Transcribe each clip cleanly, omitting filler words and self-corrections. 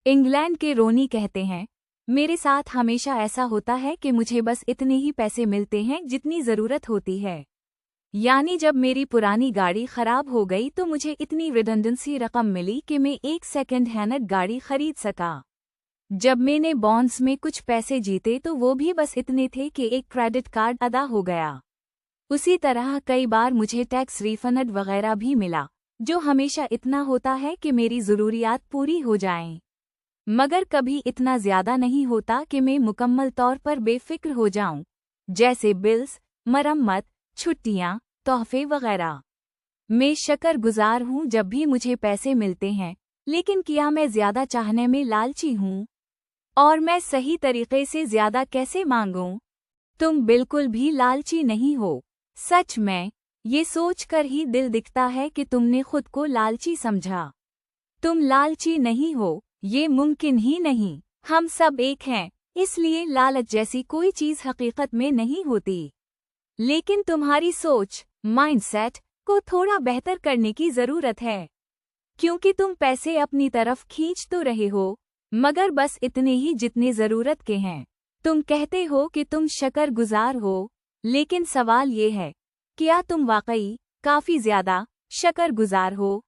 England के रोनी कहते हैं, मेरे साथ हमेशा ऐसा होता है कि मुझे बस इतने ही पैसे मिलते हैं जितनी ज़रूरत होती है। यानी जब मेरी पुरानी गाड़ी खराब हो गई तो मुझे इतनी रिडंडेंसी रकम मिली कि मैं एक सेकंड हैंड गाड़ी खरीद सका। जब मैंने बॉन्ड्स में कुछ पैसे जीते तो वो भी बस इतने थे कि एक क्रेडिट कार्ड अदा हो गया। उसी तरह कई बार मुझे टैक्स रिफंड वगैरह भी मिला, जो हमेशा इतना होता है कि मेरी ज़रूरियात पूरी हो जाएं। मगर कभी इतना ज़्यादा नहीं होता कि मैं मुकम्मल तौर पर बेफिक्र हो जाऊं, जैसे बिल्स, मरम्मत, छुट्टियां, तोहफे वगैरह। मैं शुक्रगुजार हूं जब भी मुझे पैसे मिलते हैं, लेकिन क्या मैं ज़्यादा चाहने में लालची हूं? और मैं सही तरीके से ज़्यादा कैसे मांगूं? तुम बिल्कुल भी लालची नहीं हो। सच में, ये सोचकर ही दिल दिखता है कि तुमने खुद को लालची समझा। तुम लालची नहीं हो, ये मुमकिन ही नहीं। हम सब एक हैं, इसलिए लालच जैसी कोई चीज़ हकीकत में नहीं होती। लेकिन तुम्हारी सोच, माइंडसेट को थोड़ा बेहतर करने की ज़रूरत है, क्योंकि तुम पैसे अपनी तरफ खींच तो रहे हो, मगर बस इतने ही जितने ज़रूरत के हैं। तुम कहते हो कि तुम शुक्रगुजार हो, लेकिन सवाल ये है, क्या तुम वाकई काफ़ी ज़्यादा शुक्रगुजार हो?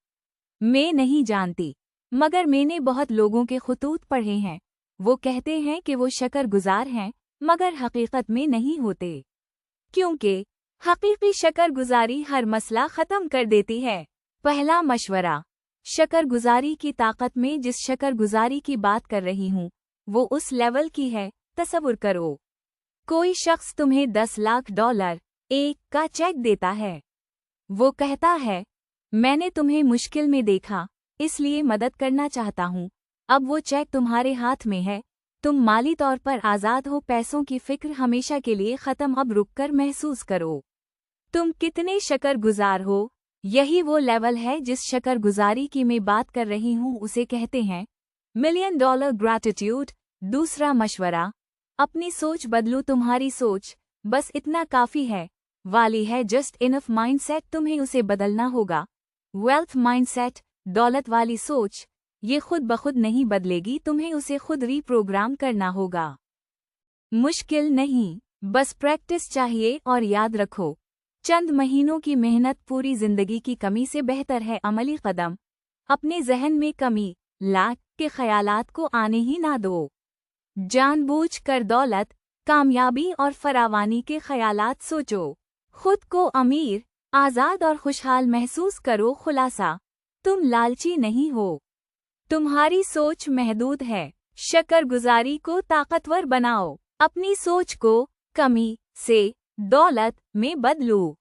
मैं नहीं जानती, मगर मैंने बहुत लोगों के खुतूत पढ़े हैं। वो कहते हैं कि वो शुक्रगुजार हैं, मगर हकीकत में नहीं होते, क्योंकि हकीकी शुक्रगुजारी हर मसला ख़त्म कर देती है। पहला मशवरा, शुक्रगुजारी की ताकत में जिस शुक्रगुजारी की बात कर रही हूँ, वो उस लेवल की है। तसव्वुर करो, कोई शख्स तुम्हें $10 लाख का चेक देता है। वो कहता है, मैंने तुम्हें मुश्किल में देखा, इसलिए मदद करना चाहता हूँ। अब वो चेक तुम्हारे हाथ में है, तुम माली तौर पर आज़ाद हो, पैसों की फिक्र हमेशा के लिए ख़त्म। अब रुककर महसूस करो, तुम कितने शुक्रगुजार हो। यही वो लेवल है जिस शुक्रगुजारी की मैं बात कर रही हूँ, उसे कहते हैं $1 मिलियन ग्रैटिट्यूड। दूसरा मशवरा, अपनी सोच बदलो। तुम्हारी सोच बस इतना काफ़ी है वाली है, जस्ट इनफ माइंडसेट, तुम्हें उसे बदलना होगा। वेल्थ माइंडसेट, दौलत वाली सोच, ये खुद बखुद नहीं बदलेगी, तुम्हें उसे खुद रीप्रोग्राम करना होगा। मुश्किल नहीं, बस प्रैक्टिस चाहिए। और याद रखो, चंद महीनों की मेहनत पूरी जिंदगी की कमी से बेहतर है। अमली कदम, अपने जहन में कमी, लाख के ख्यालात को आने ही ना दो। जानबूझकर दौलत, कामयाबी और फरावानी के ख्यालात सोचो। खुद को अमीर, आज़ाद और खुशहाल महसूस करो। खुलासा, तुम लालची नहीं हो, तुम्हारी सोच महदूद है। शुक्रगुजारी को ताकतवर बनाओ, अपनी सोच को कमी से दौलत में बदलो।